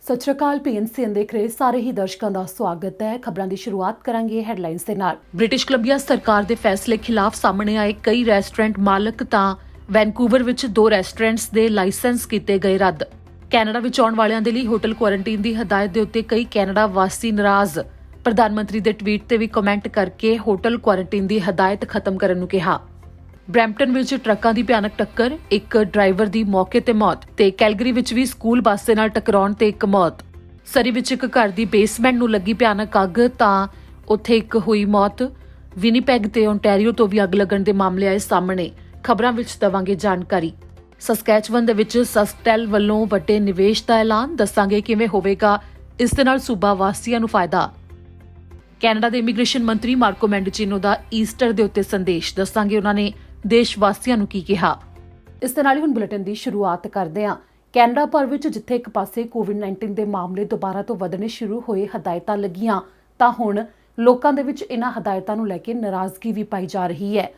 ਸਤਿ ਸ਼੍ਰੀ ਅਕਾਲ ਪੀਐਨਸੀ ਦੇਖ ਰਹੇ ਸਾਰੇ ਹੀ ਦਰਸ਼ਕਾਂ ਦਾ ਸਵਾਗਤ ਹੈ। ਖਬਰਾਂ ਦੀ ਸ਼ੁਰੂਆਤ ਕਰਾਂਗੇ ਹੈਡਲਾਈਨਸ ਦੇ ਨਾਲ। ਬ੍ਰਿਟਿਸ਼ ਕੋਲੰਬੀਆ ਸਰਕਾਰ ਦੇ ਫੈਸਲੇ ਖਿਲਾਫ ਸਾਹਮਣੇ ਆਏ ਕਈ ਰੈਸਟੋਰੈਂਟ ਮਾਲਕ ਤਾਂ ਵੈਨਕੂਵਰ ਵਿੱਚ 2 ਰੈਸਟੋਰੈਂਟਸ ਦੇ ਲਾਇਸੈਂਸ ਕੀਤੇ ਗਏ ਰੱਦ। ਕੈਨੇਡਾ ਵਿੱਚ ਆਉਣ ਵਾਲਿਆਂ ਦੇ ਲਈ ਹੋਟਲ ਕੁਆਰੰਟਾਈਨ ਦੀ ਹਦਾਇਤ ਦੇ ਉੱਤੇ ਕਈ ਕੈਨੇਡਾ ਵਾਸੀ ਨਾਰਾਜ਼। ਪ੍ਰਧਾਨ ਮੰਤਰੀ ਦੇ ਟਵੀਟ ਤੇ ਵੀ ਕਮੈਂਟ ਕਰਕੇ ਹੋਟਲ ਕੁਆਰੰਟਾਈਨ ਦੀ ਹਦਾਇਤ ਖਤਮ ਕਰਨ ਨੂੰ ਕਿਹਾ। ਬਰੈਂਪਟਨ ਵਿੱਚ ਟਰੱਕਾਂ ਦੀ ਭਿਆਨਕ ਟੱਕਰ, ਇੱਕ ਡਰਾਈਵਰ ਦੀ ਮੌਕੇ ਤੇ ਮੌਤ ਤੇ ਕੈਲਗਰੀ ਵਿੱਚ ਵੀ ਸਕੂਲ ਬੱਸ ਦੇ ਨਾਲ ਟਕਰਾਉਣ ਤੇ ਇੱਕ ਮੌਤ। ਸਰੀ ਵਿੱਚ ਇੱਕ ਘਰ ਦੀ ਬੇਸਮੈਂਟ ਨੂੰ ਲੱਗੀ ਭਿਆਨਕ ਅੱਗ ਤਾਂ ਉੱਥੇ ਇੱਕ ਹੋਈ ਮੌਤ। ਵਿਨੀਪੈਗ ਤੇ ਓਨਟਾਰੀਓ ਤੋਂ ਵੀ ਅੱਗ ਲੱਗਣ ਦੇ ਮਾਮਲੇ ਆਏ ਸਾਹਮਣੇ। ਖਬਰਾਂ ਵਿੱਚ ਦਵਾਂਗੇ ਜਾਣਕਾਰੀ। ਸਸਕੈਚਵਨ ਦੇ ਵਿੱਚ ਸਸਟੈਲ ਵੱਲੋਂ ਵੱਡੇ ਨਿਵੇਸ਼ ਦਾ ਐਲਾਨ, ਦੱਸਾਂਗੇ ਕਿਵੇਂ ਹੋਵੇਗਾ ਇਸ ਦੇ ਨਾਲ ਸੂਬਾ ਵਾਸੀਆਂ ਨੂੰ ਫਾਇਦਾ। ਕੈਨੇਡਾ ਦੇ ਇਮੀਗ੍ਰੇਸ਼ਨ ਮੰਤਰੀ ਮਾਰਕੋ ਮੈਂਡੀਚੀਨੋ ਦਾ ਈਸਟਰ ਦੇ ਉੱਤੇ ਸੰਦੇਸ਼, ਦੱਸਾਂਗੇ ਉਹਨਾਂ ਨੇ ਦੇਸ਼ ਵਾਸੀਆਂ ਨੂੰ ਕੀ ਕਿਹਾ। ਇਸ ਦੇ ਨਾਲ ਹੀ ਹੁਣ ਬੁਲੇਟਿਨ ਦੀ ਸ਼ੁਰੂਆਤ ਕਰਦੇ ਹਾਂ। ਕੈਨੇਡਾ ਭਰ ਵਿੱਚ ਜਿੱਥੇ ਇੱਕ ਪਾਸੇ ਕੋਵਿਡ-19 ਦੇ ਮਾਮਲੇ ਦੁਬਾਰਾ ਤੋਂ ਵਧਣੇ ਸ਼ੁਰੂ ਹੋਏ, ਹਦਾਇਤਾਂ ਲੱਗੀਆਂ, ਤਾਂ ਹੁਣ ਲੋਕਾਂ ਦੇ ਵਿੱਚ ਇਹਨਾਂ ਹਦਾਇਤਾਂ ਨੂੰ ਲੈ ਕੇ ਨਾਰਾਜ਼ਗੀ ਵੀ ਪਾਈ ਜਾ ਰਹੀ ਹੈ।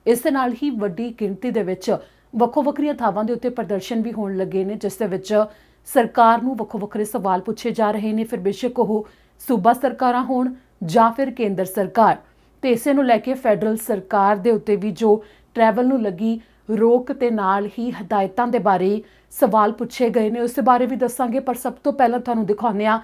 ਇਸ ਦੇ ਨਾਲ ਹੀ ਵੱਡੀ ਗਿਣਤੀ ਦੇ ਵਿੱਚ ਵੱਖੋ-ਵੱਖਰੀਆਂ ਥਾਵਾਂ ਦੇ ਉੱਤੇ ਪ੍ਰਦਰਸ਼ਨ ਵੀ ਹੋਣ ਲੱਗੇ ਨੇ, ਜਿਸ ਦੇ ਵਿੱਚ ਸਰਕਾਰ ਨੂੰ ਵੱਖੋ-ਵੱਖਰੇ ਸਵਾਲ ਪੁੱਛੇ ਜਾ ਰਹੇ ਨੇ। ਫਿਰ ਬੇਸ਼ੱਕ ਉਹ ਸੂਬਾ ਸਰਕਾਰਾਂ ਹੋਣ ਜਾਂ ਫਿਰ ਕੇਂਦਰ ਸਰਕਾਰ, ਤੇ ਇਸੇ ਨੂੰ ਲੈ ਕੇ ਫੈਡਰਲ ਸਰਕਾਰ ਦੇ ਉੱਤੇ ਵੀ ਜੋ ਟਰੈਵਲ ਨੂੰ ਲੱਗੀ ਰੋਕ ਤੇ ਨਾਲ ਹੀ ਹਦਾਇਤਾਂ ਦੇ ਬਾਰੇ ਸਵਾਲ ਪੁੱਛੇ ਗਏ ਨੇ, ਉਸ ਦੇ ਬਾਰੇ ਵੀ ਦੱਸਾਂਗੇ। ਪਰ ਸਭ ਤੋਂ ਪਹਿਲਾਂ ਤੁਹਾਨੂੰ ਦਿਖਾਉਂਦੇ ਹਾਂ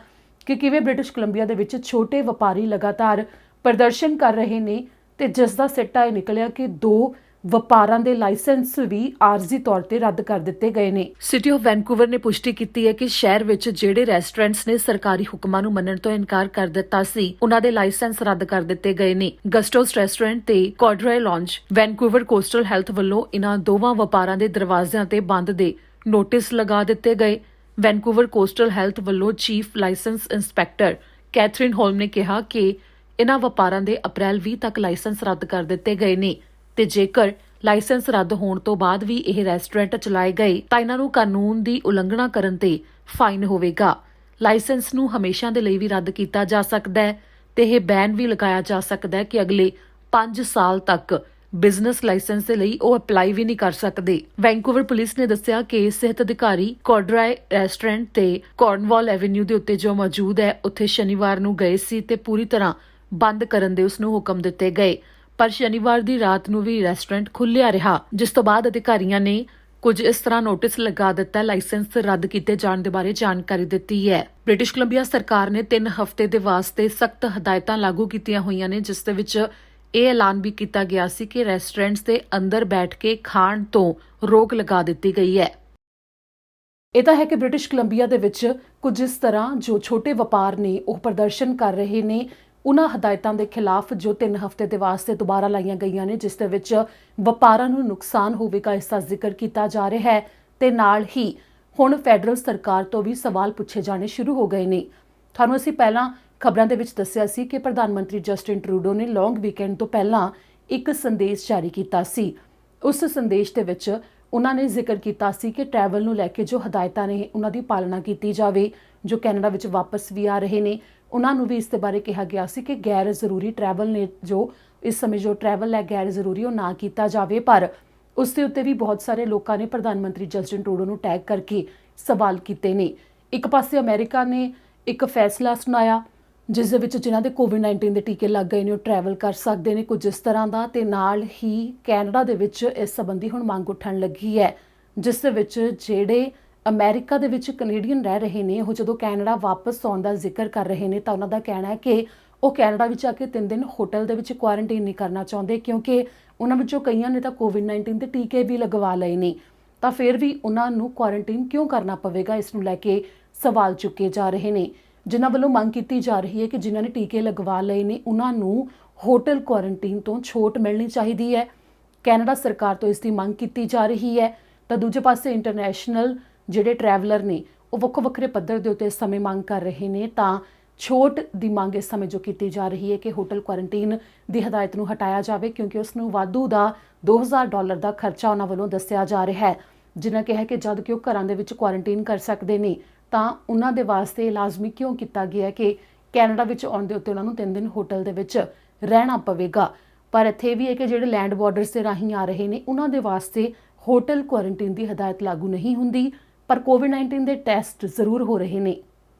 ਕਿ ਕਿਵੇਂ ਬ੍ਰਿਟਿਸ਼ ਕੋਲੰਬੀਆ ਦੇ ਵਿੱਚ ਛੋਟੇ ਵਪਾਰੀ ਲਗਾਤਾਰ ਪ੍ਰਦਰਸ਼ਨ ਕਰ ਰਹੇ ਨੇ, ਤੇ ਜਿਸ ਦਾ ਸਿੱਟਾ ਇਹ ਨਿਕਲਿਆ ਕਿ 2 ਵਪਾਰਾਂ ਦੇ ਲਾਇਸੈਂਸ ਵੀ ਆਰਜ਼ੀ ਤੌਰ ਤੇ ਰੱਦ ਕਰ ਦਿੱਤੇ ਗਏ ਨੇ। ਸਿਟੀ ਆਫ ਵੈਨਕੂਵਰ ਨੇ ਪੁਸ਼ਟੀ ਕੀਤੀ ਹੈ ਕਿ ਸ਼ਹਿਰ ਵਿੱਚ ਜਿਹੜੇ ਰੈਸਟੋਰੈਂਟਸ ਨੇ ਸਰਕਾਰੀ ਹੁਕਮਾਂ ਨੂੰ ਮੰਨਣ ਤੋਂ ਇਨਕਾਰ ਕਰ ਦਿੱਤਾ ਸੀ, ਉਹਨਾਂ ਦੇ ਲਾਇਸੈਂਸ ਰੱਦ ਕਰ ਦਿੱਤੇ ਗਏ ਨੇ। ਗਸਟੋਸ ਰੈਸਟੋਰੈਂਟ ਤੇ ਕੋਡਰਾਏ ਲੌਂਜ ਵੈਨਕੂਵਰ ਕੋਸਟਲ ਹੈਲਥ ਵੱਲੋਂ ਇਹਨਾਂ ਦੋਵਾਂ ਵਪਾਰਾਂ ਦੇ ਦਰਵਾਜ਼ਿਆਂ ਤੇ ਬੰਦ ਦੇ ਨੋਟਿਸ ਲਗਾ ਦਿੱਤੇ ਗਏ। ਵੈਨਕੂਵਰ ਕੋਸਟਲ ਹੈਲਥ ਵੱਲੋਂ ਚੀਫ ਲਾਇਸੈਂਸ ਇੰਸਪੈਕਟਰ ਕੈਥਰੀਨ ਹੋਲਮ ਨੇ ਕਿਹਾ ਕਿ ਇਹਨਾਂ ਵਪਾਰਾਂ ਦੇ ਅਪ੍ਰੈਲ 20 ਤੱਕ ਲਾਇਸੈਂਸ ਰੱਦ ਕਰ ਦਿੱਤੇ ਗਏ ਨੇ, ਤੇ ਜੇਕਰ ਲਾਇਸੈਂਸ ਰੱਦ ਹੋਣ ਤੋਂ ਬਾਅਦ ਵੀ ਇਹ ਰੈਸਟੋਰੈਂਟ ਚਲਾਏ ਗਏ ਤਾਂ ਇਹਨਾਂ ਨੂੰ ਕਾਨੂੰਨ ਦੀ ਉਲੰਘਣਾ ਕਰਨ ਤੇ ਫਾਈਨ ਹੋਵੇਗਾ। ਲਾਇਸੈਂਸ ਨੂੰ ਹਮੇਸ਼ਾ ਦੇ ਲਈ ਵੀ ਰੱਦ ਕੀਤਾ ਜਾ ਸਕਦਾ ਹੈ ਤੇ ਇਹ ਬੈਨ ਵੀ ਲਗਾਇਆ ਜਾ ਸਕਦਾ ਹੈ ਕਿ ਅਗਲੇ 5 ਸਾਲ ਤੱਕ ਬਿਜ਼ਨਸ ਲਾਇਸੈਂਸ ਦੇ ਲਈ ਉਹ ਅਪਲਾਈ ਵੀ ਨਹੀਂ ਕਰ ਸਕਦੇ। ਵੈਨਕੂਵਰ ਪੁਲਿਸ ਨੇ ਦੱਸਿਆ ਕਿ ਸਿਹਤ ਅਧਿਕਾਰੀ ਕੋਡਰਾਏ ਰੈਸਟੋਰੈਂਟ ਤੇ ਕਾਰਨਵਾਲ ਐਵੇਨਿਊ ਦੇ ਉੱਤੇ ਜੋ ਮੌਜੂਦ ਹੈ, ਉੱਥੇ ਸ਼ਨੀਵਾਰ ਨੂੰ ਗਏ ਸੀ ਤੇ ਪੂਰੀ ਤਰ੍ਹਾਂ ਬੰਦ ਕਰਨ ਦੇ ਉਸ ਨੂੰ ਹੁਕਮ ਦਿੱਤੇ ਗਏ। ਪਰ ਸ਼ਨੀਵਾਰ ਦੀ ਰਾਤ ਨੂੰ ਵੀ ਰੈਸਟੋਰੈਂਟ ਖੁੱਲਿਆ ਰਿਹਾ, ਜਿਸ ਤੋਂ ਬਾਅਦ ਅਧਿਕਾਰੀਆਂ ਨੇ ਕੁਝ ਇਸ ਤਰ੍ਹਾਂ ਨੋਟਿਸ ਲਗਾ ਦਿੱਤਾ, ਲਾਇਸੈਂਸ ਰੱਦ ਕੀਤੇ ਜਾਣ ਦੇ ਬਾਰੇ ਜਾਣਕਾਰੀ ਦਿੱਤੀ ਹੈ। ਬ੍ਰਿਟਿਸ਼ ਕੋਲੰਬੀਆ ਸਰਕਾਰ ਨੇ 3 ਹਫ਼ਤੇ ਦੇ ਵਾਸਤੇ ਸਖਤ ਹਦਾਇਤਾਂ ਲਾਗੂ ਕੀਤੀਆਂ ਹੋਈਆਂ ਨੇ, ਜਿਸ ਦੇ ਵਿੱਚ ਇਹ ਐਲਾਨ ਵੀ ਕੀਤਾ ਗਿਆ ਸੀ ਕਿ ਰੈਸਟੋਰੈਂਟਸ ਦੇ ਅੰਦਰ ਬੈਠ ਕੇ ਖਾਣ ਤੋਂ ਰੋਕ ਲਗਾ ਦਿੱਤੀ ਗਈ ਹੈ। ਇਹ ਤਾਂ ਹੈ ਕਿ ਬ੍ਰਿਟਿਸ਼ ਕੋਲੰਬੀਆ ਦੇ ਵਿੱਚ ਕੁਝ ਇਸ ਤਰ੍ਹਾਂ ਜੋ ਛੋਟੇ ਵਪਾਰ ਨੇ ਉਹ ਪ੍ਰਦਰਸ਼ਨ ਕਰ ਰਹੇ ਨੇ ਉਹਨਾਂ ਹਦਾਇਤਾਂ ਦੇ ਖਿਲਾਫ ਜੋ 3 ਹਫ਼ਤੇ ਦੇ ਵਾਸਤੇ ਦੁਬਾਰਾ ਲਾਈਆਂ ਗਈਆਂ ਨੇ, ਜਿਸ ਦੇ ਵਿੱਚ ਵਪਾਰਾਂ ਨੂੰ ਨੁਕਸਾਨ ਹੋਵੇਗਾ, ਇਸ ਦਾ ਜ਼ਿਕਰ ਕੀਤਾ ਜਾ ਰਿਹਾ ਹੈ। ਤੇ ਨਾਲ ਹੀ ਹੁਣ ਫੈਡਰਲ ਸਰਕਾਰ ਤੋਂ ਵੀ ਸਵਾਲ ਪੁੱਛੇ ਜਾਣੇ ਸ਼ੁਰੂ ਹੋ ਗਏ ਨੇ। ਤੁਹਾਨੂੰ ਅਸੀਂ ਪਹਿਲਾਂ ਖਬਰਾਂ ਦੇ ਵਿੱਚ ਦੱਸਿਆ ਸੀ ਕਿ ਪ੍ਰਧਾਨ ਮੰਤਰੀ ਜਸਟਿਨ ਟਰੂਡੋ ਨੇ ਲੌਂਗ ਵੀਕਐਂਡ ਤੋਂ ਪਹਿਲਾਂ ਇੱਕ ਸੰਦੇਸ਼ ਜਾਰੀ ਕੀਤਾ ਸੀ। ਉਸ ਸੰਦੇਸ਼ ਦੇ ਵਿੱਚ ਉਹਨਾਂ ਨੇ ਜ਼ਿਕਰ ਕੀਤਾ ਸੀ ਕਿ ਟਰੈਵਲ ਨੂੰ ਲੈ ਕੇ ਜੋ ਹਦਾਇਤਾਂ ਨੇ ਉਹਨਾਂ ਦੀ ਪਾਲਣਾ ਕੀਤੀ ਜਾਵੇ। ਜੋ ਕੈਨੇਡਾ ਵਿੱਚ ਵਾਪਸ ਵੀ ਆ ਰਹੇ ਨੇ ਉਹਨਾਂ ਨੂੰ ਵੀ ਇਸ ਦੇ ਬਾਰੇ ਕਿਹਾ ਗਿਆ ਸੀ ਕਿ ਗੈਰ ਜ਼ਰੂਰੀ ਟਰੈਵਲ ਨੇ ਜੋ ਇਸ ਸਮੇਂ ਜੋ ਟਰੈਵਲ ਹੈ ਗੈਰ ਜ਼ਰੂਰੀ ਉਹ ਨਾ ਕੀਤਾ ਜਾਵੇ। ਪਰ ਉਸ ਦੇ ਉੱਤੇ ਵੀ ਬਹੁਤ ਸਾਰੇ ਲੋਕਾਂ ਨੇ ਪ੍ਰਧਾਨ ਮੰਤਰੀ ਜਸਟਿਨ ਟਰੂਡੋ ਨੂੰ ਟੈਗ ਕਰਕੇ ਸਵਾਲ ਕੀਤੇ ਨੇ। ਇੱਕ ਪਾਸੇ ਅਮਰੀਕਾ ਨੇ ਇੱਕ ਫੈਸਲਾ ਸੁਣਾਇਆ ਜਿਸ ਦੇ ਵਿੱਚ ਜਿਨ੍ਹਾਂ ਦੇ ਕੋਵਿਡ-19 ਦੇ ਟੀਕੇ ਲੱਗ ਗਏ ਨੇ ਉਹ ਟਰੈਵਲ ਕਰ ਸਕਦੇ ਨੇ, ਕੁਝ ਇਸ ਤਰ੍ਹਾਂ ਦਾ। ਤੇ ਨਾਲ ਹੀ ਕੈਨੇਡਾ ਦੇ ਵਿੱਚ ਇਸ ਸੰਬੰਧੀ ਹੁਣ ਮੰਗ ਉੱਠਣ ਲੱਗੀ ਹੈ, ਜਿਸ ਦੇ ਵਿੱਚ ਜਿਹੜੇ ਅਮਰੀਕਾ ਦੇ ਵਿੱਚ ਕੈਨੇਡੀਅਨ ਰਹਿ ਰਹੇ ਨੇ ਉਹ ਜਦੋਂ ਕੈਨੇਡਾ ਵਾਪਸ ਆਉਣ ਦਾ ਜ਼ਿਕਰ ਕਰ ਰਹੇ ਨੇ ਤਾਂ ਉਹਨਾਂ ਦਾ ਕਹਿਣਾ ਹੈ ਕਿ ਉਹ ਕੈਨੇਡਾ ਵਿੱਚ ਆ ਕੇ 3 ਦਿਨ ਹੋਟਲ ਦੇ ਵਿੱਚ ਕੁਆਰੰਟਾਈਨ ਨਹੀਂ ਕਰਨਾ ਚਾਹੁੰਦੇ, ਕਿਉਂਕਿ ਉਹਨਾਂ ਵਿੱਚੋਂ ਕਈਆਂ ਨੇ ਤਾਂ ਕੋਵਿਡ-19 ਦੇ ਟੀਕੇ ਵੀ ਲਗਵਾ ਲਏ ਨੇ, ਤਾਂ ਫਿਰ ਵੀ ਉਹਨਾਂ ਨੂੰ ਕੁਆਰੰਟਾਈਨ ਕਿਉਂ ਕਰਨਾ ਪਵੇਗਾ, ਇਸ ਨੂੰ ਲੈ ਕੇ ਸਵਾਲ ਚੁੱਕੇ ਜਾ ਰਹੇ ਨੇ। ਜਿਨ੍ਹਾਂ ਵੱਲੋਂ ਮੰਗ ਕੀਤੀ ਜਾ ਰਹੀ ਹੈ ਕਿ ਜਿਨ੍ਹਾਂ ਨੇ ਟੀਕੇ ਲਗਵਾ ਲਏ ਨੇ ਉਹਨਾਂ ਨੂੰ ਹੋਟਲ ਕੁਆਰੰਟਾਈਨ ਤੋਂ ਛੋਟ ਮਿਲਣੀ ਚਾਹੀਦੀ ਹੈ। ਕੈਨੇਡਾ ਸਰਕਾਰ ਤੋਂ ਇਸ ਦੀ ਮੰਗ ਕੀਤੀ ਜਾ ਰਹੀ ਹੈ। ਤਾਂ ਦੂਜੇ ਪਾਸੇ ਇੰਟਰਨੈਸ਼ਨਲ ਜਿਹੜੇ ਟਰੈਵਲਰ ਨੇ ਉਹ ਵੱਖੋ ਵੱਖਰੇ ਪੱਧਰ ਦੇ ਉੱਤੇ ਇਸ ਸਮੇਂ ਮੰਗ ਕਰ ਰਹੇ ਨੇ, ਤਾਂ ਛੋਟ ਦੀ ਮੰਗ ਇਸ ਸਮੇਂ ਜੋ ਕੀਤੀ ਜਾ ਰਹੀ ਹੈ ਕਿ ਹੋਟਲ ਕੁਆਰੰਟਾਈਨ ਦੀ ਹਦਾਇਤ ਨੂੰ ਹਟਾਇਆ ਜਾਵੇ, ਕਿਉਂਕਿ ਉਸ ਨੂੰ ਵਾਧੂ ਦਾ $2000 ਦਾ ਖਰਚਾ ਉਹਨਾਂ ਵੱਲੋਂ ਦੱਸਿਆ ਜਾ ਰਿਹਾ ਹੈ। ਜਿਨ੍ਹਾਂ ਕਿਹਾ ਕਿ ਜਦ ਕਿ ਉਹ ਘਰਾਂ ਦੇ ਵਿੱਚ ਕੁਆਰੰਟਾਈਨ ਕਰ ਸਕਦੇ ਨੇ ਤਾਂ ਉਹਨਾਂ ਦੇ ਵਾਸਤੇ ਲਾਜ਼ਮੀ ਕਿਉਂ ਕੀਤਾ ਗਿਆ ਕਿ ਕੈਨੇਡਾ ਵਿੱਚ ਆਉਣ ਦੇ ਉੱਤੇ ਉਹਨਾਂ ਨੂੰ 3 ਦਿਨ ਹੋਟਲ ਦੇ ਵਿੱਚ ਰਹਿਣਾ ਪਵੇਗਾ। ਪਰ ਇੱਥੇ ਵੀ ਹੈ ਕਿ ਜਿਹੜੇ ਲੈਂਡ ਬਾਰਡਰਸ ਦੇ ਰਾਹੀਂ ਆ ਰਹੇ ਨੇ ਉਹਨਾਂ ਦੇ ਵਾਸਤੇ ਹੋਟਲ ਕੁਆਰੰਟਾਈਨ ਦੀ ਹਦਾਇਤ ਲਾਗੂ ਨਹੀਂ ਹੁੰਦੀ, ਪਰ ਕੋਵਿਡ-19 ਦੇ ਟੈਸਟ ਜ਼ਰੂਰ ਹੋ ਰਹੇ ਨੇ।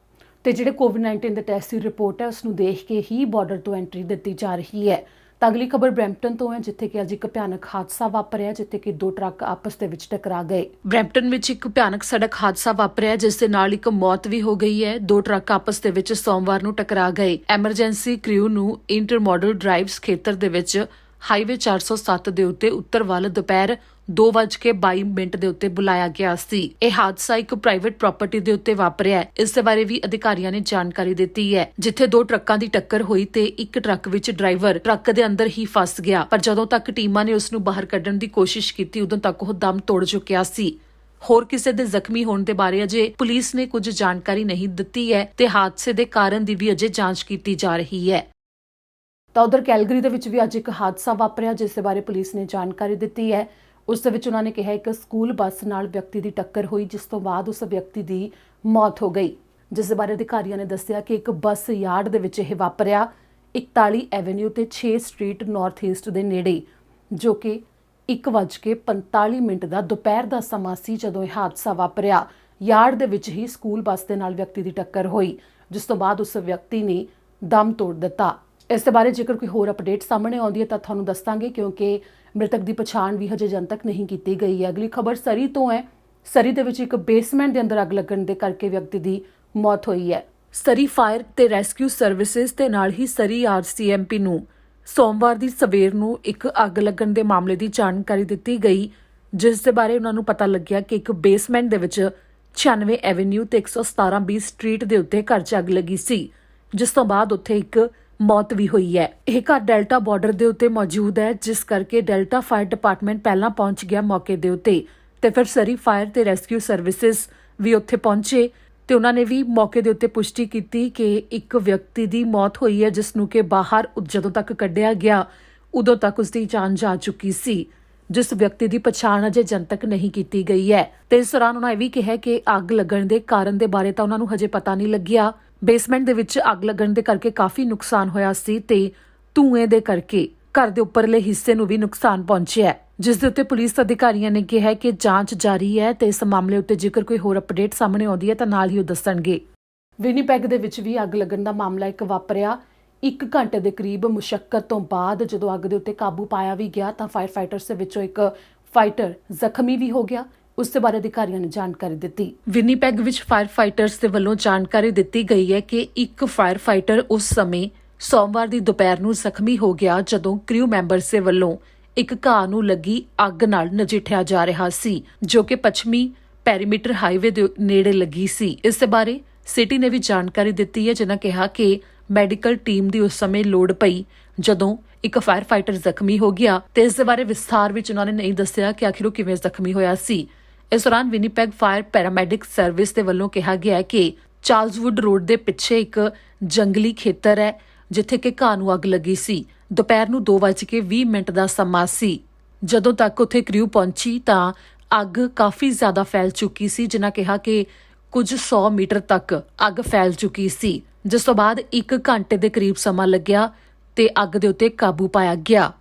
ਤੇ ਜਿਹੜੇ ਕੋਵਿਡ-19 ਦੇ ਟੈਸਟ ਦੀ ਰਿਪੋਰਟ ਹੈ ਉਸ ਨੂੰ ਦੇਖ ਕੇ ਹੀ ਬਾਰਡਰ ਤੋਂ ਐਂਟਰੀ ਦਿੱਤੀ ਜਾ ਰਹੀ ਹੈ। ਤਾਂ ਅਗਲੀ ਖਬਰ ਬਰੈਂਪਟਨ ਤੋਂ ਹੈ, ਜਿੱਥੇ ਕਿ ਅੱਜ ਇੱਕ ਭਿਆਨਕ ਹਾਦਸਾ ਵਾਪਰਿਆ, ਜਿੱਥੇ ਕਿ ਦੋ ਟਰੱਕ ਆਪਸ ਦੇ ਵਿੱਚ ਟਕਰਾ ਗਏ। ਬਰੈਂਪਟਨ ਵਿੱਚ ਇੱਕ ਭਿਆਨਕ ਸੜਕ ਹਾਦਸਾ ਵਾਪਰਿਆ, ਜਿਸ ਦੇ ਨਾਲ ਇੱਕ ਮੌਤ ਵੀ ਹੋ ਗਈ ਹੈ। ਦੋ ਟਰੱਕ ਆਪਸ ਦੇ ਵਿੱਚ ਸੋਮਵਾਰ ਨੂੰ ਟਕਰਾ ਗਏ। ਐਮਰਜੈਂਸੀ ਕ੍ਰਿਊ ਨੂੰ ਇੰਟਰਮੋਡਲ ਡਰਾਈਵਸ ਖੇਤਰ ਦੇ ਵਿੱਚ ਹਾਈਵੇ 407 ਦੇ ਉੱਤੇ ਉੱਤਰ ਵੱਲ ਦੁਪਹਿਰ 2:22 ਦੇ ਉੱਤੇ ਬੁਲਾਇਆ ਗਿਆ ਸੀ। ਇਹ ਹਾਦਸਾ ਇੱਕ ਪ੍ਰਾਈਵੇਟ ਪ੍ਰਾਪਰਟੀ ਦੇ ਉੱਤੇ ਵਾਪਰਿਆ ਹੈ। ਇਸ ਦੇ ਬਾਰੇ ਵੀ ਅਧਿਕਾਰੀਆਂ ਨੇ ਜਾਣਕਾਰੀ ਦਿੱਤੀ ਹੈ, ਜਿੱਥੇ ਦੋ ਟਰੱਕਾਂ ਦੀ ਟੱਕਰ ਹੋਈ ਤੇ ਇੱਕ ਟਰੱਕ ਵਿੱਚ ਡਰਾਈਵਰ ਟਰੱਕ ਦੇ ਅੰਦਰ ਹੀ ਫਸ ਗਿਆ, ਪਰ ਜਦੋਂ ਤੱਕ ਟੀਮਾਂ ਨੇ ਉਸ ਨੂੰ ਬਾਹਰ ਕੱਢਣ ਦੀ ਕੋਸ਼ਿਸ਼ ਕੀਤੀ ਉਦੋਂ ਤੱਕ ਉਹ ਦਮ ਤੋੜ ਚੁੱਕਿਆ ਸੀ। ਹੋਰ ਕਿਸੇ ਦੇ ਜ਼ਖਮੀ ਹੋਣ ਦੇ ਬਾਰੇ ਅਜੇ ਪੁਲਿਸ ਨੇ ਕੁਝ ਜਾਣਕਾਰੀ ਨਹੀਂ ਦਿੱਤੀ ਹੈ ਤੇ ਹਾਦਸੇ ਦੇ ਕਾਰਨ ਦੀ ਵੀ ਅਜੇ ਜਾਂਚ ਕੀਤੀ ਜਾ ਰਹੀ ਹੈ। ਤਾਂ ਉਧਰ ਕੈਲਗਰੀ ਦੇ ਵਿੱਚ ਵੀ ਅੱਜ ਇੱਕ ਹਾਦਸਾ ਵਾਪਰਿਆ, ਜਿਸ ਦੇ ਬਾਰੇ ਪੁਲਿਸ ਨੇ ਜਾਣਕਾਰੀ ਦਿੱਤੀ ਹੈ। ਉਸ ਦੇ ਵਿੱਚ ਉਹਨਾਂ ਨੇ ਕਿਹਾ ਇੱਕ ਸਕੂਲ ਬੱਸ ਨਾਲ ਵਿਅਕਤੀ ਦੀ ਟੱਕਰ ਹੋਈ, ਜਿਸ ਤੋਂ ਬਾਅਦ ਉਸ ਵਿਅਕਤੀ ਦੀ ਮੌਤ ਹੋ ਗਈ। ਜਿਸ ਦੇ ਬਾਰੇ ਅਧਿਕਾਰੀਆਂ ਨੇ ਦੱਸਿਆ ਕਿ ਇੱਕ ਬੱਸ ਯਾਰਡ ਦੇ ਵਿੱਚ ਇਹ ਵਾਪਰਿਆ, 41 ਐਵੇਨਿਊ ਤੇ 6 ਸਟਰੀਟ ਨਾਰਥ ਈਸਟ ਦੇ ਨੇੜੇ, ਜੋ ਕਿ 1:45 ਦਾ ਦੁਪਹਿਰ ਦਾ ਸਮਾਂ ਸੀ ਜਦੋਂ ਇਹ ਹਾਦਸਾ ਵਾਪਰਿਆ। ਯਾਰਡ ਦੇ ਵਿੱਚ ਹੀ ਸਕੂਲ ਬੱਸ ਦੇ ਨਾਲ ਵਿਅਕਤੀ ਦੀ ਟੱਕਰ ਹੋਈ, ਜਿਸ ਤੋਂ ਬਾਅਦ ਉਸ ਵਿਅਕਤੀ ਨੇ ਦਮ ਤੋੜ ਦਿੱਤਾ। ਇਸ ਦੇ ਬਾਰੇ ਜੇਕਰ ਕੋਈ ਹੋਰ ਅਪਡੇਟ ਸਾਹਮਣੇ ਆਉਂਦੀ ਹੈ ਤਾਂ ਤੁਹਾਨੂੰ ਦੱਸਾਂਗੇ, ਕਿਉਂਕਿ ਮ੍ਰਿਤਕ ਦੀ ਪਛਾਣ ਵੀ ਹਜੇ ਜਨਤਕ ਨਹੀਂ ਕੀਤੀ ਗਈ ਹੈ। ਅਗਲੀ ਖਬਰ ਸਰੀ ਤੋਂ ਹੈ। ਸਰੀ ਦੇ ਵਿੱਚ ਇੱਕ ਬੇਸਮੈਂਟ ਦੇ ਅੰਦਰ ਅੱਗ ਲੱਗਣ ਦੇ ਕਰਕੇ ਵਿਅਕਤੀ ਦੀ ਮੌਤ ਹੋਈ ਹੈ। ਸਰੀ ਫਾਇਰ ਤੇ ਰੈਸਕਿਊ ਸਰਵਿਸਿਜ਼ ਤੇ ਨਾਲ ਹੀ ਸਰੀ RCMP ਨੂੰ ਸੋਮਵਾਰ ਦੀ ਸਵੇਰ ਨੂੰ ਇੱਕ ਅੱਗ ਲੱਗਣ ਦੇ ਮਾਮਲੇ ਦੀ ਜਾਣਕਾਰੀ ਦਿੱਤੀ ਗਈ, ਜਿਸ ਦੇ ਬਾਰੇ ਉਹਨਾਂ ਨੂੰ ਪਤਾ ਲੱਗਿਆ ਕਿ ਇੱਕ ਬੇਸਮੈਂਟ ਦੇ ਵਿੱਚ 96 ਐਵੇਨਿਊ ਤੇ 117B ਸਟਰੀਟ ਦੇ ਉੱਤੇ ਘਰ 'ਚ ਅੱਗ ਲੱਗੀ ਸੀ, ਜਿਸ ਤੋਂ ਬਾਅਦ ਉੱਥੇ ਇੱਕ ਮੌਤ ਵੀ ਹੋਈ ਹੈ। ਇਹ ਘਰ ਡੈਲਟਾ ਬਾਰਡਰ ਦੇ ਉੱਤੇ ਮੌਜੂਦ ਹੈ, ਜਿਸ ਕਰਕੇ ਡੈਲਟਾ ਫਾਇਰ ਡਿਪਾਰਟਮੈਂਟ ਪਹਿਲਾਂ ਪਹੁੰਚ ਗਿਆ ਮੌਕੇ ਦੇ ਉੱਤੇ ਤੇ ਫਿਰ ਸਰੀ ਫਾਇਰ ਤੇ ਰੈਸਕਿਊ ਸਰਵਿਸਿਜ਼ ਵੀ ਉੱਥੇ ਪਹੁੰਚੇ ਤੇ ਉਹਨਾਂ ਨੇ ਵੀ ਮੌਕੇ ਦੇ ਉੱਤੇ ਪੁਸ਼ਟੀ ਕੀਤੀ ਕਿ ਇੱਕ ਵਿਅਕਤੀ ਦੀ ਮੌਤ ਹੋਈ ਹੈ, ਜਿਸ ਨੂੰ ਕਿ ਬਾਹਰ ਜਦੋਂ ਤੱਕ ਕੱਢਿਆ ਗਿਆ ਉਦੋਂ ਤੱਕ ਉਸ ਦੀ ਜਾਨ ਜਾ ਚੁੱਕੀ ਸੀ। ਜਿਸ ਵਿਅਕਤੀ ਦੀ ਪਛਾਣ ਅਜੇ ਜਨਤਕ ਨਹੀਂ ਕੀਤੀ ਗਈ ਹੈ ਤੇ ਇਸ ਦੌਰਾਨ ਉਹਨਾਂ ਇਹ ਵੀ ਕਿਹਾ ਕਿ ਅੱਗ ਲੱਗਣ ਦੇ ਕਾਰਨ ਦੇ ਬਾਰੇ ਤਾਂ ਉਹਨਾਂ ਨੂੰ ਹਜੇ ਪਤਾ ਨਹੀਂ ਲੱਗਿਆ। ਬੇਸਮੈਂਟ ਦੇ ਵਿੱਚ ਅੱਗ ਲੱਗਣ ਦੇ ਕਰਕੇ ਕਾਫੀ ਨੁਕਸਾਨ ਹੋਇਆ ਸੀ ਤੇ ਧੂਏ ਦੇ ਕਰਕੇ ਘਰ ਦੇ ਉੱਪਰਲੇ ਹਿੱਸੇ ਨੂੰ ਵੀ ਨੁਕਸਾਨ ਪਹੁੰਚਿਆ, ਜਿਸ ਦੇ ਉੱਤੇ ਪੁਲਿਸ ਅਧਿਕਾਰੀਆਂ ਨੇ ਕਿਹਾ ਕਿ ਜਾਂਚ ਜਾਰੀ ਹੈ ਤੇ ਇਸ ਮਾਮਲੇ ਉੱਤੇ ਜੇਕਰ ਕੋਈ ਹੋਰ ਅਪਡੇਟ ਸਾਹਮਣੇ ਆਉਂਦੀ ਹੈ ਤਾਂ ਨਾਲ ਹੀ ਉਹ ਦੱਸਣਗੇ। ਵਿਨੀਪੈਗ ਦੇ ਵਿੱਚ ਵੀ ਅੱਗ ਲੱਗਣ ਦਾ ਮਾਮਲਾ ਇੱਕ ਵਾਪਰਿਆ। 1 ਘੰਟੇ ਦੇ ਕਰੀਬ ਮੁਸ਼ੱਕਤ ਤੋਂ ਬਾਅਦ ਜਦੋਂ ਅੱਗ ਦੇ ਉੱਤੇ ਕਾਬੂ ਪਾਇਆ ਵੀ ਗਿਆ ਤਾਂ ਫਾਇਰ ਫਾਈਟਰਸ ਦੇ ਵਿੱਚੋਂ ਇੱਕ ਫਾਈਟਰ ਜ਼ਖਮੀ ਵੀ ਹੋ ਗਿਆ। ਉਸ ਦੇ ਬਾਰੇ ਅਧਿਕਾਰੀਆਂ ਨੇ ਜਾਣਕਾਰੀ ਦਿੱਤੀ। ਵਿਨੀਪੈਗ ਵਿੱਚ ਫਾਇਰ ਫਾਈਟਰਸ ਦੇ ਵੱਲੋਂ ਜਾਣਕਾਰੀ ਦਿੱਤੀ ਗਈ ਹੈ ਕਿ ਇੱਕ ਫਾਇਰ ਫਾਈਟਰ ਉਸ ਸਮੇਂ ਸੋਮਵਾਰ ਦੀ ਦੁਪਹਿਰ ਨੂੰ ਜ਼ਖਮੀ ਹੋ ਗਿਆ, ਜਦੋਂ ਕ੍ਰਿਊ ਮੈਂਬਰਸ ਦੇ ਵੱਲੋਂ ਇੱਕ ਘਾਹ ਨੂੰ ਲੱਗੀ ਅੱਗ ਨਾਲ ਨਜਿੱਠਿਆ ਜਾ ਰਿਹਾ ਸੀ, ਜੋ ਕਿ ਪੱਛਮੀ ਪੈਰੀਮੀਟਰ ਹਾਈਵੇ ਦੇ ਨੇੜੇ ਲੱਗੀ ਸੀ। ਇਸ ਦੇ ਬਾਰੇ ਸਿਟੀ ਨੇ ਵੀ ਜਾਣਕਾਰੀ ਦਿੱਤੀ ਹੈ, ਜਿਨ੍ਹਾਂ ਕਿਹਾ ਕਿ ਮੈਡੀਕਲ ਟੀਮ ਦੀ ਉਸ ਸਮੇਂ ਲੋੜ ਪਈ ਜਦੋਂ ਇੱਕ ਫਾਇਰ ਫਾਈਟਰ ਜ਼ਖਮੀ ਹੋ ਗਿਆ ਤੇ ਇਸ ਦੇ ਬਾਰੇ ਵਿਸਥਾਰ ਵਿੱਚ ਉਹਨਾਂ ਨੇ ਨਹੀਂ ਦੱਸਿਆ ਕਿ ਆਖਿਰ ਉਹ ਕਿਵੇਂ ਜ਼ਖਮੀ ਹੋਇਆ ਸੀ। ਇਸ ਦੌਰਾਨ ਵਿਨੀਪੈਗ ਫਾਇਰ ਪੈਰਾਮੈਡਿਕ ਸਰਵਿਸ ਦੇ ਵੱਲੋਂ ਕਿਹਾ ਗਿਆ ਹੈ ਕਿ ਚਾਰਲਸਵੁੱਡ ਰੋਡ ਦੇ ਪਿੱਛੇ ਇੱਕ ਜੰਗਲੀ ਖੇਤਰ ਹੈ, ਜਿੱਥੇ ਕਿ ਘਾਹ ਨੂੰ ਅੱਗ ਲੱਗੀ ਸੀ। ਦੁਪਹਿਰ ਨੂੰ 2:20 ਦਾ ਸਮਾਂ ਸੀ। ਜਦੋਂ ਤੱਕ ਉੱਥੇ ਕ੍ਰਿਊ ਪਹੁੰਚੀ ਤਾਂ ਅੱਗ ਕਾਫੀ ਜ਼ਿਆਦਾ ਫੈਲ ਚੁੱਕੀ ਸੀ, ਜਿਨ੍ਹਾਂ ਕਿਹਾ ਕਿ ਕੁਝ 100 ਮੀਟਰ ਤੱਕ ਅੱਗ ਫੈਲ ਚੁੱਕੀ ਸੀ, ਜਿਸ ਤੋਂ ਬਾਅਦ 1 ਘੰਟੇ ਦੇ ਕਰੀਬ ਸਮਾਂ ਲੱਗਿਆ ਤੇ ਅੱਗ ਦੇ ਉੱਤੇ ਕਾਬੂ ਪਾਇਆ ਗਿਆ।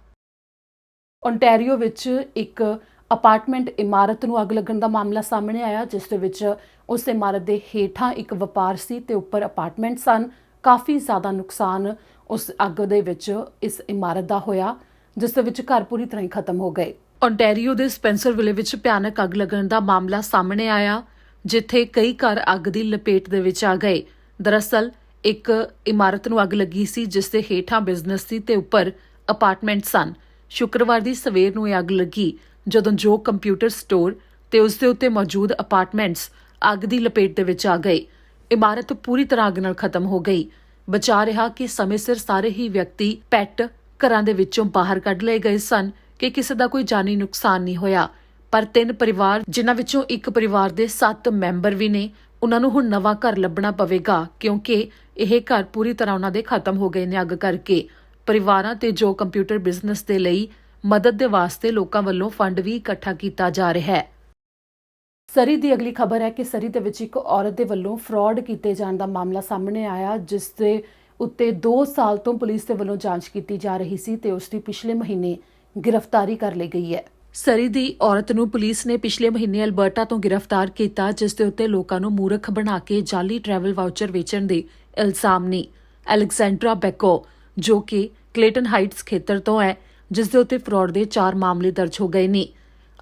ਓਨਟਾਰੀਓ ਵਿੱਚ ਇੱਕ ਅਪਾਰਟਮੈਂਟ ਇਮਾਰਤ ਨੂੰ ਅੱਗ ਲੱਗਣ ਦਾ ਮਾਮਲਾ ਸਾਹਮਣੇ ਆਇਆ, ਜਿਸ ਦੇ ਵਿੱਚ ਉਸ ਇਮਾਰਤ ਦੇ ਹੇਠਾਂ ਇੱਕ ਵਪਾਰ ਸੀ ਤੇ ਉੱਪਰ ਅਪਾਰਟਮੈਂਟ ਸਨ। ਕਾਫੀ ਜ਼ਿਆਦਾ ਨੁਕਸਾਨ ਉਸ ਅੱਗ ਦੇ ਵਿੱਚ ਇਸ ਇਮਾਰਤ ਦਾ ਹੋਇਆ, ਜਿਸ ਦੇ ਵਿੱਚ ਘਰ ਪੂਰੀ ਤਰ੍ਹਾਂ ਹੀ ਖਤਮ ਹੋ ਗਏ। ਓਨਟਾਰੀਓ ਦੇ ਸਪੈਂਸਰਵਿਲੇ ਵਿੱਚ ਭਿਆਨਕ ਅੱਗ ਲੱਗਣ ਦਾ ਮਾਮਲਾ ਸਾਹਮਣੇ ਆਇਆ, ਜਿੱਥੇ ਕਈ ਘਰ ਅੱਗ ਦੀ ਲਪੇਟ ਦੇ ਵਿੱਚ ਆ ਗਏ। ਦਰਅਸਲ ਇੱਕ ਇਮਾਰਤ ਨੂੰ ਅੱਗ ਲੱਗੀ ਸੀ, ਜਿਸ ਦੇ ਹੇਠਾਂ ਬਿਜ਼ਨਸ ਸੀ ਤੇ ਉੱਪਰ ਅਪਾਰਟਮੈਂਟ ਸਨ। ਸ਼ੁੱਕਰਵਾਰ ਦੀ ਸਵੇਰ ਨੂੰ ਇਹ ਅੱਗ ਲੱਗੀ, ਜਦੋਂ ਜੋ ਕੰਪਿਊਟਰ ਸਟੋਰ ਤੇ ਉਸ ਦੇ ਉੱਤੇ ਮੌਜੂਦ ਅਪਾਰਟਮੈਂਟਸ ਅੱਗ ਦੀ ਲਪੇਟ ਦੇ ਵਿੱਚ ਆ ਗਏ। ਇਮਾਰਤ ਪੂਰੀ ਤਰ੍ਹਾਂ ਅੱਗ ਨਾਲ ਖਤਮ ਹੋ ਗਈ। ਬਚਾ ਰਿਹਾ ਕਿ ਸਮੇਂ ਸਿਰ ਸਾਰੇ ਹੀ ਵਿਅਕਤੀ ਪੈਟ ਘਰਾਂ ਦੇ ਵਿੱਚੋਂ ਬਾਹਰ ਕੱਢ ਲਏ ਗਏ ਸਨ ਕਿ ਕਿਸੇ ਦਾ ਕੋਈ ਜਾਨੀ ਨੁਕਸਾਨ ਨਹੀਂ ਹੋਇਆ, ਪਰ 3 ਪਰਿਵਾਰ, ਜਿਨ੍ਹਾਂ ਵਿੱਚੋਂ ਇੱਕ ਪਰਿਵਾਰ ਦੇ 7 ਮੈਂਬਰ ਵੀ ਨੇ, ਉਹਨਾਂ ਨੂੰ ਹੁਣ ਨਵਾਂ ਘਰ ਲੱਭਣਾ ਪਵੇਗਾ, ਕਿਉਂਕਿ ਇਹ ਘਰ ਪੂਰੀ ਤਰ੍ਹਾਂ ਉਹਨਾਂ ਦੇ ਖਤਮ ਹੋ ਗਏ ਨੇ ਅੱਗ ਕਰਕੇ। ਪਰਿਵਾਰਾਂ ਤੇ ਜੋ ਕੰਪਿਊਟਰ ਬਿਜ਼ਨਸ ਦੇ ਲਈ ਮਦਦ ਦੇ ਵਾਸਤੇ ਲੋਕਾਂ ਵੱਲੋਂ ਫੰਡ ਵੀ ਇਕੱਠਾ ਕੀਤਾ ਜਾ ਰਿਹਾ ਹੈ। ਸਰੀ ਦੀ ਅਗਲੀ ਖਬਰ ਹੈ ਕਿ ਸਰੀ ਦੇ ਵਿੱਚ ਇੱਕ ਔਰਤ ਦੇ ਵੱਲੋਂ ਫਰਾਡ ਕੀਤੇ ਜਾਣ ਦਾ ਮਾਮਲਾ ਸਾਹਮਣੇ ਆਇਆ, ਜਿਸ ਦੇ ਉੱਤੇ 2 ਸਾਲ ਤੋਂ ਪੁਲਿਸ ਦੇ ਵੱਲੋਂ ਜਾਂਚ ਕੀਤੀ ਜਾ ਰਹੀ ਸੀ ਤੇ ਉਸ ਦੀ ਪਿਛਲੇ ਮਹੀਨੇ ਗ੍ਰਿਫਤਾਰੀ ਕਰ ਲਈ ਗਈ ਹੈ। ਸਰੀ ਦੀ ਔਰਤ ਨੂੰ ਪੁਲਿਸ ਨੇ ਪਿਛਲੇ ਮਹੀਨੇ ਅਲਬਰਟਾ ਤੋਂ ਗ੍ਰਿਫਤਾਰ ਕੀਤਾ, ਜਿਸ ਦੇ ਉੱਤੇ ਲੋਕਾਂ ਨੂੰ ਮੂਰਖ ਬਣਾ ਕੇ ਜਾਲੀ ਟਰੈਵਲ ਵਾਊਚਰ ਵੇਚਣ ਦੇ ਇਲਜ਼ਾਮ ਨੇ। ਅਲੈਗਜ਼ੈਂਡਰਾ ਬੈਕੋ, ਜੋ ਕਿ ਕਲੇਟਨ ਹਾਈਟਸ ਖੇਤਰ ਤੋਂ ਹੈ, ਜਿਸ ਦੇ ਉੱਤੇ ਫਰਾਡ ਦੇ 4 ਮਾਮਲੇ ਦਰਜ ਹੋ ਗਏ ਨੇ।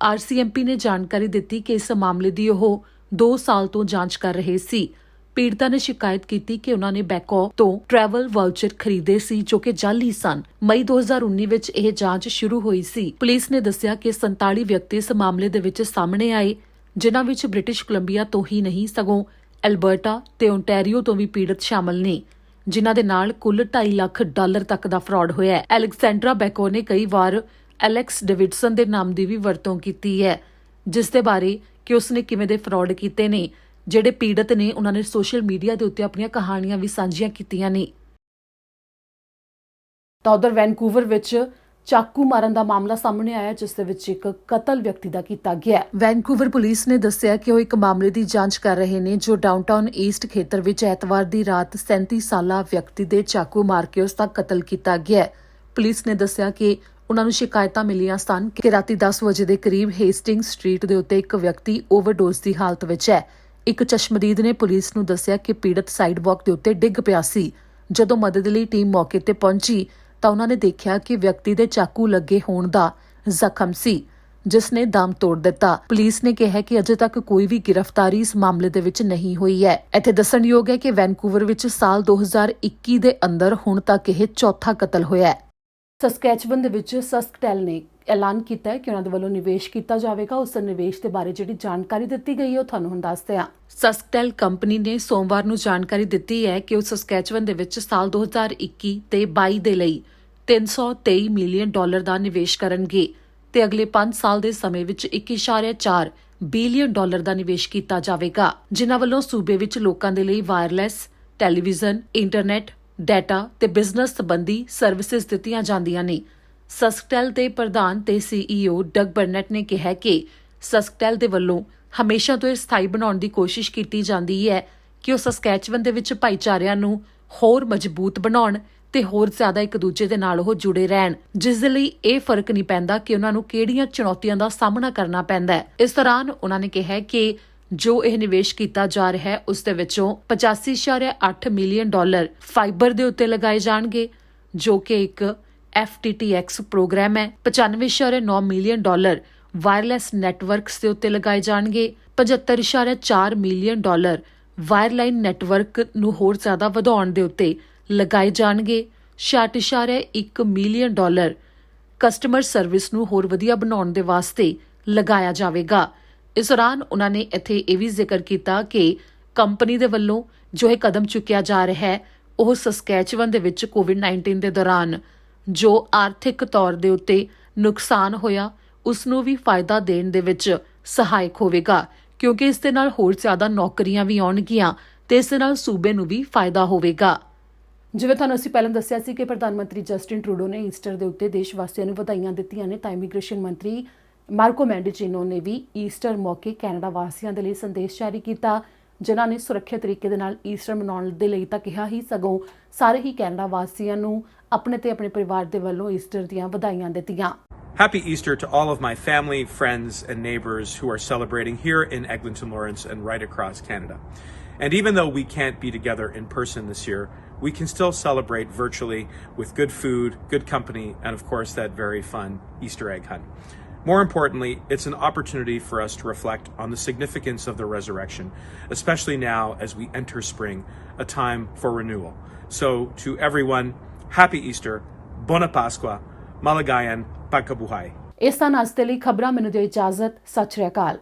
ਆਰਸੀਐਮਪੀ ਨੇ ਜਾਣਕਾਰੀ ਦਿੱਤੀ ਕਿ ਇਸ ਮਾਮਲੇ ਦੀ ਉਹ 2 ਸਾਲ ਤੋਂ ਜਾਂਚ ਕਰ ਰਹੇ ਸੀ। ਪੀੜਤਾ ਨੇ ਸ਼ਿਕਾਇਤ ਕੀਤੀ ਕਿ ਉਹਨਾਂ ਨੇ ਬੈਕੋ ਤੋਂ ਟਰੈਵਲ ਵਾਊਚਰ ਖਰੀਦੇ ਸੀ, ਜੋ ਕਿ ਜਾਲੀ ਸਨ। ਮਈ 2019 ਵਿੱਚ ਇਹ ਜਾਂਚ ਸ਼ੁਰੂ ਹੋਈ ਸੀ। ਪੁਲਿਸ ਨੇ ਦੱਸਿਆ ਕਿ 47 ਵਿਅਕਤੀ ਇਸ ਮਾਮਲੇ ਦੇ ਵਿੱਚ ਸਾਹਮਣੇ ਆਏ, ਜਿਨ੍ਹਾਂ ਵਿੱਚ ਬ੍ਰਿਟਿਸ਼ ਕੋਲੰਬੀਆ ਤੋਂ ਹੀ ਨਹੀਂ ਸਗੋਂ ਐਲਬਰਟਾ ਤੇ ਓਨਟਾਰੀਓ ਤੋਂ ਵੀ ਪੀੜਤ ਸ਼ਾਮਲ ਨੇ, ਜਿਨ੍ਹਾਂ ਦੇ ਨਾਲ ਕੁੱਲ $2.5 ਲੱਖ ਤੱਕ ਦਾ ਫਰਾਡ ਹੋਇਆ ਹੈ। ਅਲੈਗਜ਼ੈਂਡਰਾ ਬੈਕੋ ਨੇ ਕਈ ਵਾਰ ਐਲੈਕਸ ਡੇਵਿਡਸਨ ਦੇ ਨਾਮ ਦੀ ਵੀ ਵਰਤੋਂ ਕੀਤੀ ਹੈ, ਜਿਸ ਦੇ ਬਾਰੇ ਕਿ ਉਸਨੇ ਕਿਵੇਂ ਦੇ ਫਰਾਡ ਕੀਤੇ ਨੇ। ਜਿਹੜੇ ਪੀੜਤ ਨੇ ਉਹਨਾਂ ਨੇ ਸੋਸ਼ਲ ਮੀਡੀਆ ਦੇ ਉੱਤੇ ਆਪਣੀਆਂ ਕਹਾਣੀਆਂ ਵੀ ਸਾਂਝੀਆਂ ਕੀਤੀਆਂ ਨੇ। ਤਾਂ ਉਧਰ ਵੈਨਕੂਵਰ ਵਿੱਚ ਚਾਕੂ ਮਾਰਨ ਦਾ ਮਾਮਲਾ ਸਾਹਮਣੇ ਆਇਆ, ਜਿਸ ਦੇ ਵਿੱਚ ਇੱਕ ਕਤਲ ਵਿਅਕਤੀ ਦਾ ਕੀਤਾ ਗਿਆ। ਵੈਨਕੂਵਰ ਪੁਲਿਸ ਨੇ ਦੱਸਿਆ ਕਿ ਉਹ ਇੱਕ ਮਾਮਲੇ ਦੀ ਜਾਂਚ ਕਰ ਰਹੇ ਨੇ, ਜੋ ਡਾਊਨਟਾਊਨ ਈਸਟ ਖੇਤਰ ਵਿੱਚ ਐਤਵਾਰ ਦੀ ਰਾਤ 37 ਸਾਲਾ ਵਿਅਕਤੀ ਦੇ ਚਾਕੂ ਮਾਰ ਕੇ ਉਸ ਦਾ ਕਤਲ ਕੀਤਾ ਗਿਆ। ਪੁਲਿਸ ਨੇ ਦੱਸਿਆ ਕਿ ਉਹਨਾਂ ਨੂੰ ਸ਼ਿਕਾਇਤਾਂ ਮਿਲੀਆਂ ਸਨ ਕਿ ਰਾਤੀ 10 ਵਜੇ ਦੇ ਕਰੀਬ ਹੇਸਟਿੰਗ ਸਟਰੀਟ ਦੇ ਉੱਤੇ ਇੱਕ ਵਿਅਕਤੀ ਓਵਰਡੋਜ਼ ਦੀ ਹਾਲਤ ਵਿੱਚ ਹੈ। ਇੱਕ ਚਸ਼ਮਦੀਦ ਨੇ ਪੁਲਿਸ ਨੂੰ ਦੱਸਿਆ ਕਿ ਪੀੜਤ ਸਾਈਡਵਾਕ ਦੇ ਉੱਤੇ ਡਿੱਗ ਪਿਆ ਸੀ। ਜਦੋਂ ਮਦਦ ਲਈ ਟੀਮ ਮੌਕੇ ਤੇ ਪਹੁੰਚੀ ਤਾਂ ਉਹਨਾਂ ਨੇ ਦੇਖਿਆ ਕਿ ਵਿਅਕਤੀ ਦੇ ਚਾਕੂ ਲੱਗੇ ਹੋਣ ਦਾ ਜ਼ਖਮ ਸੀ, ਜਿਸ ਨੇ ਦਮ ਤੋੜ ਦਿੱਤਾ। ਪੁਲਿਸ ਨੇ ਕਿਹਾ ਕਿ ਅਜੇ ਤੱਕ ਕੋਈ ਵੀ ਗ੍ਰਿਫਤਾਰੀ ਇਸ ਮਾਮਲੇ ਦੇ ਵਿੱਚ ਨਹੀਂ ਹੋਈ ਹੈ। ਇੱਥੇ ਦੱਸਣਯੋਗ ਹੈ ਕਿ ਵੈਨਕੂਵਰ ਵਿੱਚ ਸਾਲ 2021 ਦੇ ਅੰਦਰ ਹੁਣ ਤੱਕ ਇਹ ਚੌਥਾ ਕਤਲ ਹੋਇਆ ਹੈ। ਸਸਕੈਚਵਨ ਦੇ ਵਿੱਚ ਸਸਕਟੈਲ ਨੇ ਐਲਾਨ ਕੀਤਾ ਹੈ ਕਿ ਉਹਨਾਂ ਦੇ ਵੱਲੋਂ ਨਿਵੇਸ਼ ਕੀਤਾ ਜਾਵੇਗਾ। ਉਸ ਨਿਵੇਸ਼ ਦੇ ਬਾਰੇ ਜਿਹੜੀ ਜਾਣਕਾਰੀ ਦਿੱਤੀ ਗਈ ਹੈ ਉਹ ਤੁਹਾਨੂੰ ਹੁਣ ਦੱਸਦੇ ਹਾਂ। ਸਸਕਟੈਲ ਕੰਪਨੀ ਨੇ ਸੋਮਵਾਰ ਨੂੰ ਜਾਣਕਾਰੀ ਦਿੱਤੀ ਹੈ ਕਿ ਉਹ ਸਸਕੈਚਵਨ ਦੇ ਵਿੱਚ ਸਾਲ 2021 ਤੇ 22 ਦੇ ਲਈ $323 ਮਿਲੀਅਨ ਦਾ ਨਿਵੇਸ਼ ਕਰਨਗੇ ਤੇ ਅਗਲੇ 5 ਸਾਲ ਦੇ ਸਮੇਂ ਵਿੱਚ $1.4 ਬਿਲੀਅਨ ਦਾ ਨਿਵੇਸ਼ ਕੀਤਾ ਜਾਵੇਗਾ, ਜਿਨ੍ਹਾਂ ਵੱਲੋਂ ਸੂਬੇ ਵਿੱਚ ਲੋਕਾਂ ਦੇ ਲਈ ਵਾਇਰਲੈਸ, ਟੈਲੀਵਿਜ਼ਨ, ਇੰਟਰਨੈਟ, ਡਾਟਾ ਤੇ ਬਿਜ਼ਨਸ ਸੰਬੰਧੀ ਸਰਵਿਸਿਜ਼ ਦਿੱਤੀਆਂ ਜਾਂਦੀਆਂ ਨੇ। ਸਸਕਟੈਲ ਦੇ ਪ੍ਰਧਾਨ ਤੇ CEO ਡਗ ਬਰਨੈਟ ਨੇ ਕਿਹਾ ਕਿ ਸਸਕਟੈਲ ਦੇ ਵੱਲੋਂ ਹਮੇਸ਼ਾ ਤੋਂ ਇਹ ਸਥਾਈ ਬਣਾਉਣ ਦੀ ਕੋਸ਼ਿਸ਼ ਕੀਤੀ ਜਾਂਦੀ ਹੈ ਕਿ ਉਹ ਸਸਕੈਚਵਨ ਦੇ ਵਿੱਚ ਭਾਈਚਾਰਿਆਂ ਨੂੰ ਹੋਰ ਮਜ਼ਬੂਤ ਬਣਾਉਣ ਤੇ ਹੋਰ ਜ਼ਿਆਦਾ ਇੱਕ ਦੂਜੇ ਦੇ ਨਾਲ ਉਹ ਜੁੜੇ ਰਹਿਣ, ਜਿਸ ਦੇ ਲਈ ਇਹ ਫਰਕ ਨਹੀਂ ਪੈਂਦਾ ਕਿ ਉਹਨਾਂ ਨੂੰ ਕਿਹੜੀਆਂ ਚੁਣੌਤੀਆਂ ਦਾ ਸਾਹਮਣਾ ਕਰਨਾ ਪੈਂਦਾ ਹੈ। ਇਸ ਦੌਰਾਨ ਉਹਨਾਂ ਨੇ ਕਿਹਾ ਕਿ ਜੋ ਇਹ ਨਿਵੇਸ਼ ਕੀਤਾ ਜਾ ਰਿਹਾ ਹੈ ਉਸ ਦੇ ਵਿੱਚੋਂ $85.8 ਮਿਲੀਅਨ ਫਾਈਬਰ ਦੇ ਉੱਤੇ ਲਗਾਏ ਜਾਣਗੇ, ਜੋ ਕਿ ਇੱਕ FTTX ਪ੍ਰੋਗਰਾਮ ਹੈ। $95.9 ਮਿਲੀਅਨ ਵਾਇਰਲੈਸ ਨੈਟਵਰਕਸ ਦੇ ਉੱਤੇ ਲਗਾਏ ਜਾਣਗੇ। $75.4 ਮਿਲੀਅਨ ਵਾਇਰਲਾਈਨ ਨੈਟਵਰਕ ਨੂੰ ਹੋਰ ਜ਼ਿਆਦਾ ਵਧਾਉਣ ਦੇ ਉੱਤੇ ਲਗਾਏ ਜਾਣਗੇ। $66.1 ਮਿਲੀਅਨ ਕਸਟਮਰ ਸਰਵਿਸ ਨੂੰ ਹੋਰ ਵਧੀਆ ਬਣਾਉਣ ਦੇ ਵਾਸਤੇ ਲਗਾਇਆ ਜਾਵੇਗਾ। ਇਸ ਦੌਰਾਨ ਉਹਨਾਂ ਨੇ ਇੱਥੇ ਇਹ ਵੀ ਜ਼ਿਕਰ ਕੀਤਾ ਕਿ ਕੰਪਨੀ ਦੇ ਵੱਲੋਂ ਜੋ ਇਹ ਕਦਮ ਚੁੱਕਿਆ ਜਾ ਰਿਹਾ ਹੈ ਉਹ ਸਸਕੈਚਵਨ ਦੇ ਵਿੱਚ ਕੋਵਿਡ-19 ਦੇ ਦੌਰਾਨ ਜੋ ਆਰਥਿਕ ਤੌਰ ਦੇ ਉੱਤੇ ਨੁਕਸਾਨ ਹੋਇਆ ਉਸ ਨੂੰ ਵੀ ਫਾਇਦਾ ਦੇਣ ਦੇ ਵਿੱਚ ਸਹਾਇਕ ਹੋਵੇਗਾ, ਕਿਉਂਕਿ ਇਸ ਦੇ ਨਾਲ ਹੋਰ ਜ਼ਿਆਦਾ ਨੌਕਰੀਆਂ ਵੀ ਆਉਣਗੀਆਂ ਤੇ ਇਸ ਦੇ ਨਾਲ ਸੂਬੇ ਨੂੰ ਵੀ ਫਾਇਦਾ ਹੋਵੇਗਾ। ਜਿਵੇਂ ਤੁਹਾਨੂੰ ਅਸੀਂ ਪਹਿਲਾਂ ਦੱਸਿਆ ਸੀ ਕਿ ਪ੍ਰਧਾਨ ਮੰਤਰੀ ਜਸਟਿਨ ਟਰੂਡੋ ਨੇ ਈਸਟਰ ਦੇ ਉੱਤੇ ਦੇਸ਼ ਵਾਸੀਆਂ ਨੂੰ ਵਧਾਈਆਂ ਦਿੱਤੀਆਂ ਨੇ, ਤਾਂ ਇਮੀਗ੍ਰੇਸ਼ਨ ਮੰਤਰੀ ਮਾਰਕੋ ਮੈਂਡੀਚੀਨੋ ਨੇ ਵੀ ਈਸਟਰ ਮੌਕੇ ਕੈਨੇਡਾ ਵਾਸੀਆਂ ਦੇ ਲਈ ਸੰਦੇਸ਼ ਜਾਰੀ ਕੀਤਾ, ਜਿਨ੍ਹਾਂ ਨੇ ਸੁਰੱਖਿਅਤ ਤਰੀਕੇ ਦੇ ਨਾਲ ਈਸਟਰ ਮਨਾਉਣ ਦੇ ਲਈ ਤਾਂ ਕਿਹਾ ਹੀ, ਸਗੋਂ ਸਾਰੇ ਹੀ ਕੈਨੇਡਾ ਵਾਸੀਆਂ ਨੂੰ ਆਪਣੇ ਤੇ ਆਪਣੇ ਪਰਿਵਾਰ ਦੇ ਵੱਲੋਂ ਈਸਟਰ ਦੀਆਂ ਵਧਾਈਆਂ ਦਿੱਤੀਆਂ। Happy Easter to all of my family, friends, and neighbors who are celebrating here in Eglinton Lawrence and right across Canada. And even though we can't be together in person this year, we can still celebrate virtually with good food, good company, and of course that very fun Easter egg hunt. More importantly, it's an opportunity for us to reflect on the significance of the resurrection, especially now as we enter spring, a time for renewal. So to everyone, Happy Easter, Bona Pasqua, Malagayan, Pagkabuhay. ਇਸ ਤਰ੍ਹਾਂ ਅੱਜ ਦੇ ਲਈ ਖਬਰਾਂ ਮੈਨੂੰ ਦਿਓ ਇਜਾਜ਼ਤ। ਸਤਿ ਸ਼੍ਰੀ ਅਕਾਲ।